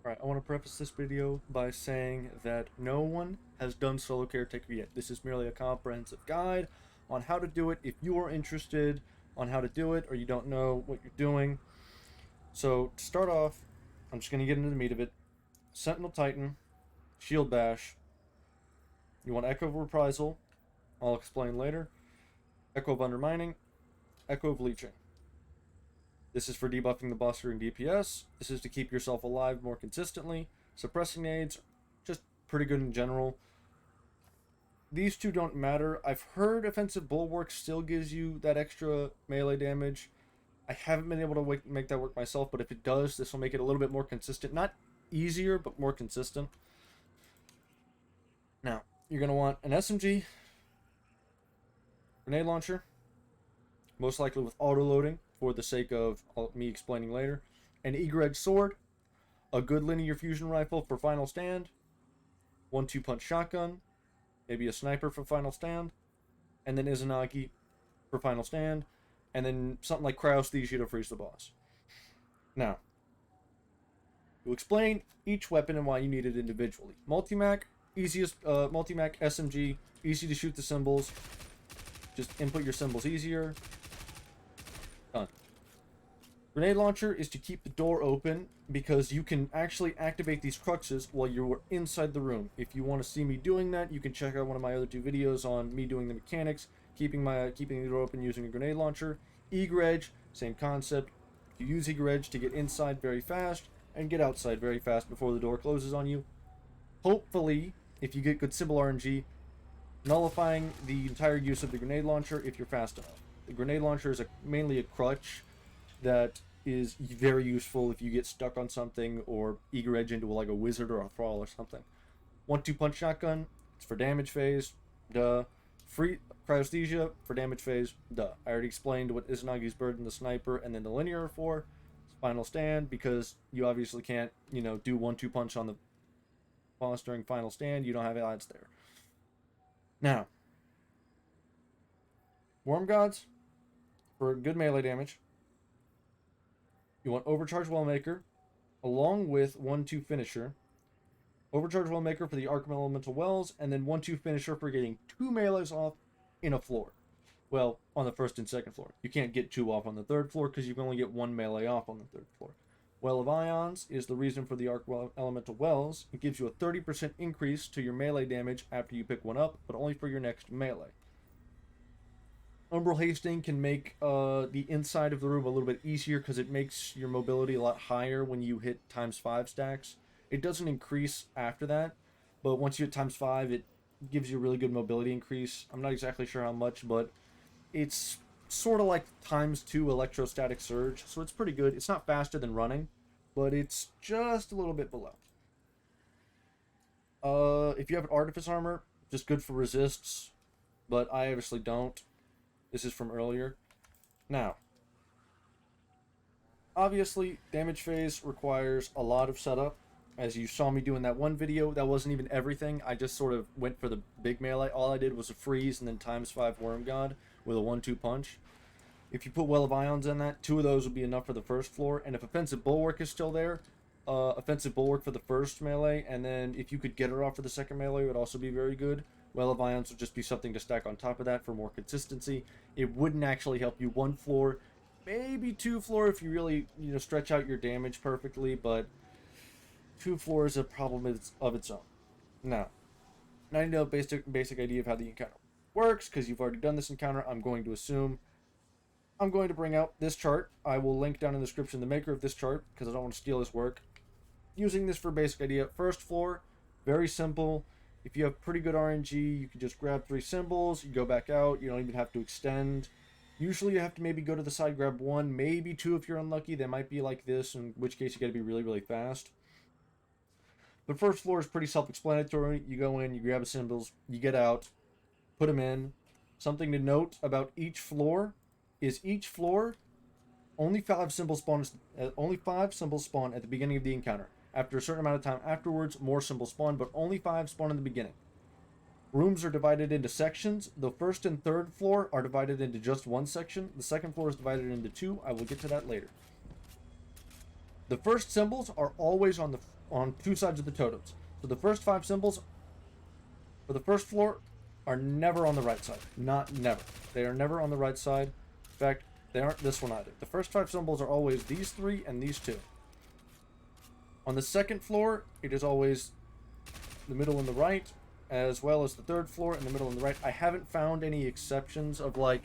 Alright, I want to preface this video by saying that no one has done solo caretaker yet. This is merely a comprehensive guide on how to do it if you are interested on how to do it or you don't know what you're doing. So, to start off, I'm just going to get into the meat of it. Sentinel Titan, Shield Bash. You want Echo of Reprisal. I'll explain later. Echo of Undermining. Echo of Leeching. This is for debuffing the boss during DPS. This is to keep yourself alive more consistently. Suppressing nades, just pretty good in general. These two don't matter. I've heard Offensive Bulwark still gives you that extra melee damage. I haven't been able to make that work myself, but if it does, this will make it a little bit more consistent. Not easier, but more consistent. Now, you're going to want an SMG, grenade launcher, most likely with auto-loading, for the sake of me explaining later, an eager-edged sword, a good linear fusion rifle for final stand, 1-2 punch shotgun, maybe a sniper for final stand, and then Izanagi for final stand, and then something like cryosthesia to freeze the boss. Now, we'll explain each weapon and why you need it individually. Multi-Mac, easiest Multi-Mac SMG, easy to shoot the symbols, just input your symbols easier. Done. Grenade launcher is to keep the door open because you can actually activate these cruxes while you're inside the room. If you want to see me doing that, you can check out one of my other two videos on me doing the mechanics, keeping the door open using a grenade launcher. Eager Edge, same concept. You use Eager Edge to get inside very fast and get outside very fast before the door closes on you. Hopefully, if you get good symbol RNG, nullifying the entire use of the grenade launcher if you're fast enough. The grenade launcher is mainly a crutch that is very useful if you get stuck on something or eager edge into like a wizard or a thrall or something. 1-2 punch shotgun, it's for damage phase, duh. Free cryosthesia for damage phase, duh. I already explained what Izanagi's Bird and the sniper and then the linear are for. Final stand, because you obviously can't, do 1-2 punch on the boss during final stand. You don't have odds there. Now, Worm Gods for good melee damage. You want Overcharge Wellmaker, along with 1-2 Finisher. Overcharge Wellmaker for the Arc Elemental Wells, and then 1-2 Finisher for getting 2 melees off in a floor. Well, on the first and second floor. You can't get 2 off on the third floor because you can only get 1 melee off on the third floor. Well of Ions is the reason for the Arc Elemental Wells. It gives you a 30% increase to your melee damage after you pick one up, but only for your next melee. Umbral Hasting can make the inside of the room a little bit easier because it makes your mobility a lot higher when you hit ×5 stacks. It doesn't increase after that, but once you hit ×5, it gives you a really good mobility increase. I'm not exactly sure how much, but it's sort of like ×2 electrostatic surge, so it's pretty good. It's not faster than running, but it's just a little bit below. If you have an Artifice Armor, just good for resists, but I obviously don't. This is from earlier. Now, obviously, damage phase requires a lot of setup. As you saw me do in that one video, that wasn't even everything. I just sort of went for the big melee. All I did was a freeze and then ×5 Worm God with a 1-2 punch. If you put Well of Ions in that, 2 of those would be enough for the first floor. And if Offensive Bulwark is still there, Offensive Bulwark for the first melee, and then if you could get her off for the second melee, it would also be very good. Well of Ions would just be something to stack on top of that for more consistency. It wouldn't actually help you 1 floor, maybe 2 floor if you really, stretch out your damage perfectly, but 2 floors is a problem of its own. Now, you know basic idea of how the encounter works, because you've already done this encounter. I'm going to assume I'm going to bring out this chart. I will link down in the description the maker of this chart, because I don't want to steal his work. Using this for basic idea. First floor, very simple. If you have pretty good RNG, you can just grab 3 symbols, you go back out, you don't even have to extend. Usually you have to maybe go to the side, grab 1, maybe 2 if you're unlucky. They might be like this, in which case you gotta be really, really fast. But first floor is pretty self-explanatory. You go in, you grab the symbols, you get out, put them in. Something to note about each floor is only 5 symbols spawn at the beginning of the encounter. After a certain amount of time afterwards, more symbols spawn, but only 5 spawn in the beginning. Rooms are divided into sections. The first and third floor are divided into just one section. The second floor is divided into 2. I will get to that later. The first symbols are always on two sides of the totems. So the first 5 symbols for the first floor are never on the right side. Not never. They are never on the right side. In fact, they aren't this one either. The first 5 symbols are always these 3 and these 2. On the second floor, it is always the middle and the right, as well as the third floor and the middle and the right. I haven't found any exceptions of like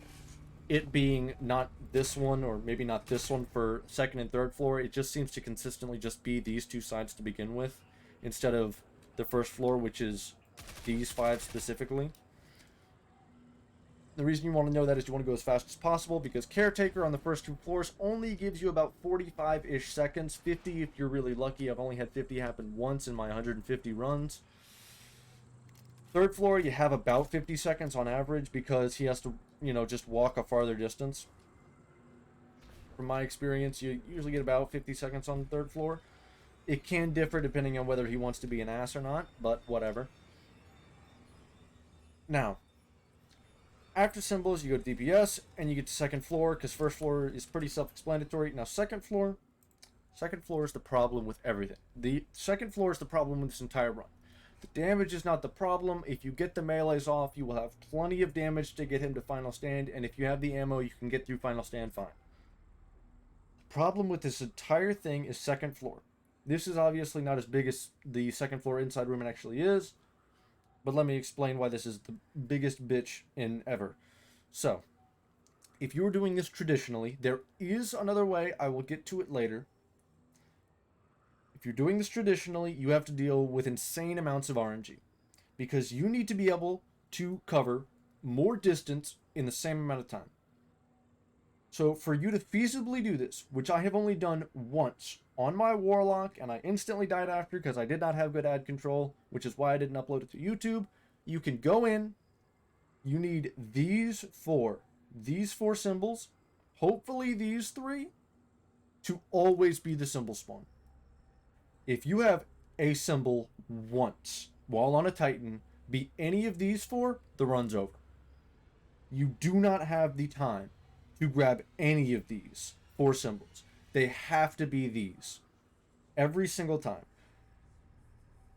it being not this one or maybe not this one for second and third floor. It just seems to consistently just be these 2 sides to begin with, instead of the first floor, which is these 5 specifically. The reason you want to know that is you want to go as fast as possible, because Caretaker on the first 2 floors only gives you about 45-ish seconds, 50 if you're really lucky. I've only had 50 happen once in my 150 runs. Third floor, you have about 50 seconds on average, because he has to, just walk a farther distance. From my experience, you usually get about 50 seconds on the third floor. It can differ depending on whether he wants to be an ass or not, but whatever. Now, after symbols, you go to DPS, and you get to second floor, because first floor is pretty self-explanatory. Now, second floor is the problem with everything. The second floor is the problem with this entire run. The damage is not the problem. If you get the melees off, you will have plenty of damage to get him to final stand, and if you have the ammo, you can get through final stand fine. The problem with this entire thing is second floor. This is obviously not as big as the second floor inside room actually is, but let me explain why this is the biggest bitch in ever. So, if you're doing this traditionally, there is another way. I will get to it later. If you're doing this traditionally, you have to deal with insane amounts of RNG, because you need to be able to cover more distance in the same amount of time. So for you to feasibly do this, which I have only done once on my Warlock, and I instantly died after because I did not have good ad control, which is why I didn't upload it to YouTube, you can go in, you need these four symbols, hopefully these 3, to always be the symbol spawn. If you have a symbol once while on a Titan be any of these 4, the run's over. You do not have the time to grab any of these 4 symbols. They have to be these every single time.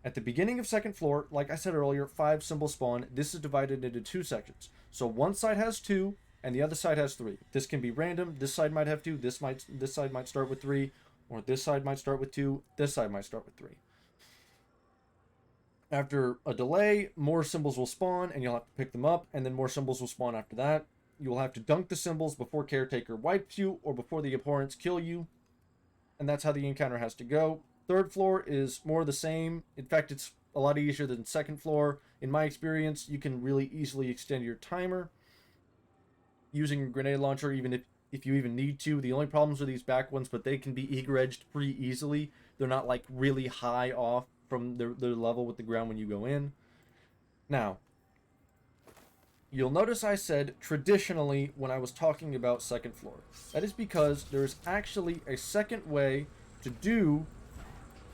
At the beginning of second floor, like I said earlier, 5 symbol spawn. This is divided into 2 sections. So one side has 2 and the other side has 3. This can be random. This side might have 2. This side might start with 3. Or this side might start with 2, this side might start with 3. After a delay, more symbols will spawn, and you'll have to pick them up, and then more symbols will spawn after that. You will have to dunk the symbols before Caretaker wipes you, or before the abhorrents kill you, and that's how the encounter has to go. Third floor is more the same. In fact, it's a lot easier than second floor. In my experience, you can really easily extend your timer using a grenade launcher, even if you even need to. The only problems are these back ones, but they can be eager-edged pretty easily. They're not like really high off from their level with the ground when you go in. Now, you'll notice I said traditionally when I was talking about second floor. That is because there is actually a second way to do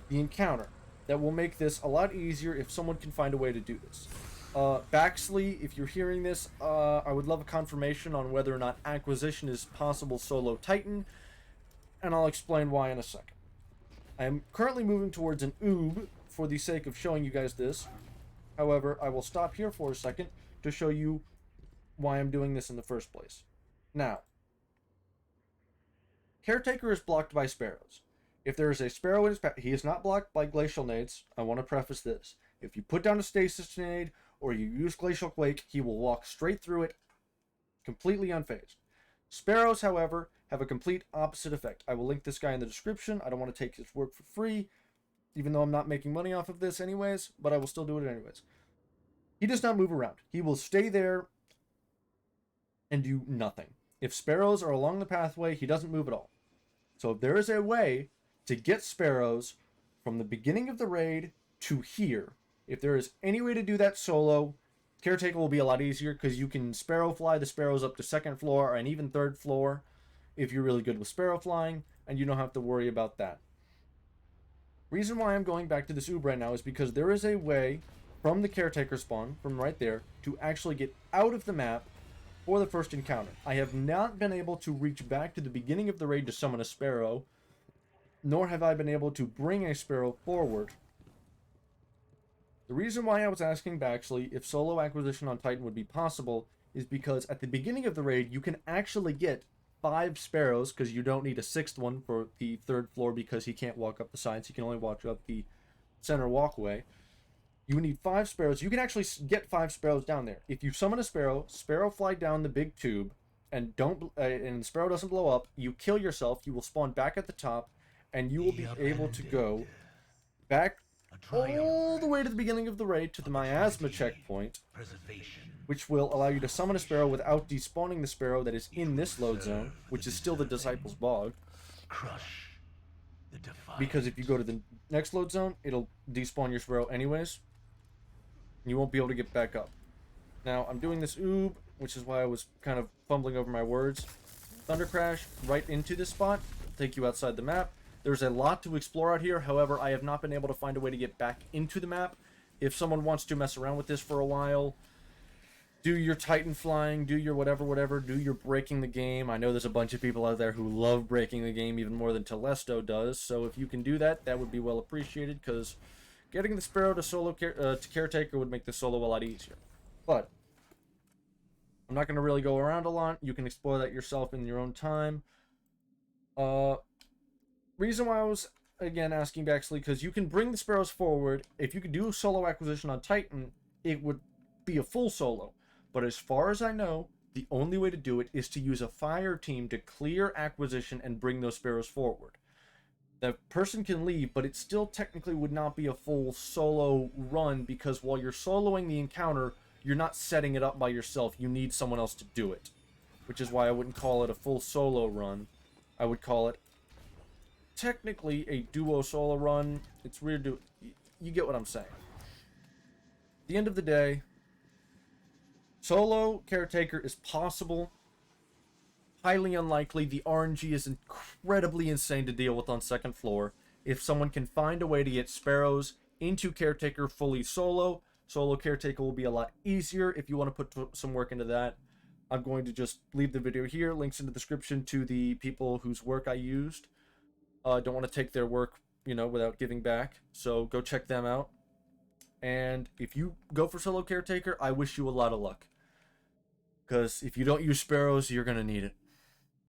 the encounter that will make this a lot easier if someone can find a way to do this. Baxley, if you're hearing this, I would love a confirmation on whether or not acquisition is possible solo Titan, and I'll explain why in a second. I am currently moving towards an oob for the sake of showing you guys this. However, I will stop here for a second to show you why I'm doing this in the first place. Now, Caretaker is blocked by sparrows. If there is a sparrow in his path, he is not blocked by glacial nades. I want to preface this. If you put down a stasis nade, or you use Glacial Quake, he will walk straight through it, completely unfazed. Sparrows, however, have a complete opposite effect. I will link this guy in the description. I don't want to take his work for free, even though I'm not making money off of this anyways, but I will still do it anyways. He does not move around. He will stay there and do nothing. If sparrows are along the pathway, he doesn't move at all. So if there is a way to get sparrows from the beginning of the raid to here, if there is any way to do that solo, Caretaker will be a lot easier, because you can sparrow fly the sparrows up to second floor and even third floor if you're really good with sparrow flying, and you don't have to worry about that. Reason why I'm going back to this oob right now is because there is a way from the Caretaker spawn, from right there, to actually get out of the map for the first encounter. I have not been able to reach back to the beginning of the raid to summon a sparrow, nor have I been able to bring a sparrow forward. The reason why I was asking Baxley if solo acquisition on Titan would be possible is because at the beginning of the raid, you can actually get 5 sparrows, because you don't need a 6th one for the 3rd floor because he can't walk up the sides. He can only walk up the center walkway. You need 5 sparrows. You can actually get 5 sparrows down there. If you summon a sparrow, sparrow fly down the big tube, and the sparrow doesn't blow up, you kill yourself, you will spawn back at the top, and you will be able to go back all the way to the beginning of the raid to the miasma checkpoint, which will allow you to summon a sparrow without despawning the sparrow that is in this load zone, which is still the Disciples Bog. Because if you go to the next load zone, it'll despawn your sparrow anyways. You won't be able to get back up. Now, I'm doing this oob, which is why I was kind of fumbling over my words. Thunder Crash right into this spot, take you outside the map. There's a lot to explore out here, however, I have not been able to find a way to get back into the map. If someone wants to mess around with this for a while, do your Titan flying, do your whatever, do your breaking the game. I know there's a bunch of people out there who love breaking the game even more than Telesto does, so if you can do that, that would be well appreciated, because getting the Sparrow to Caretaker would make the solo a lot easier. But I'm not going to really go around a lot. You can explore that yourself in your own time. Reason why I was, again, asking Baxley, because you can bring the Sparrows forward. If you could do a solo acquisition on Titan, it would be a full solo. But as far as I know, the only way to do it is to use a fire team to clear acquisition and bring those Sparrows forward. The person can leave, but it still technically would not be a full solo run, because while you're soloing the encounter, you're not setting it up by yourself. You need someone else to do it. Which is why I wouldn't call it a full solo run. I would call it technically a duo solo run. It's weird to... You get what I'm saying. At the end of the day, solo Caretaker is possible. Highly unlikely. The RNG is incredibly insane to deal with on second floor. If someone can find a way to get Sparrows into Caretaker fully solo Caretaker will be a lot easier if you want to put some work into that. I'm going to just leave the video here. Links in the description to the people whose work I used. Don't want to take their work, without giving back. So go check them out. And if you go for solo Caretaker, I wish you a lot of luck. Because if you don't use Sparrows, you're going to need it.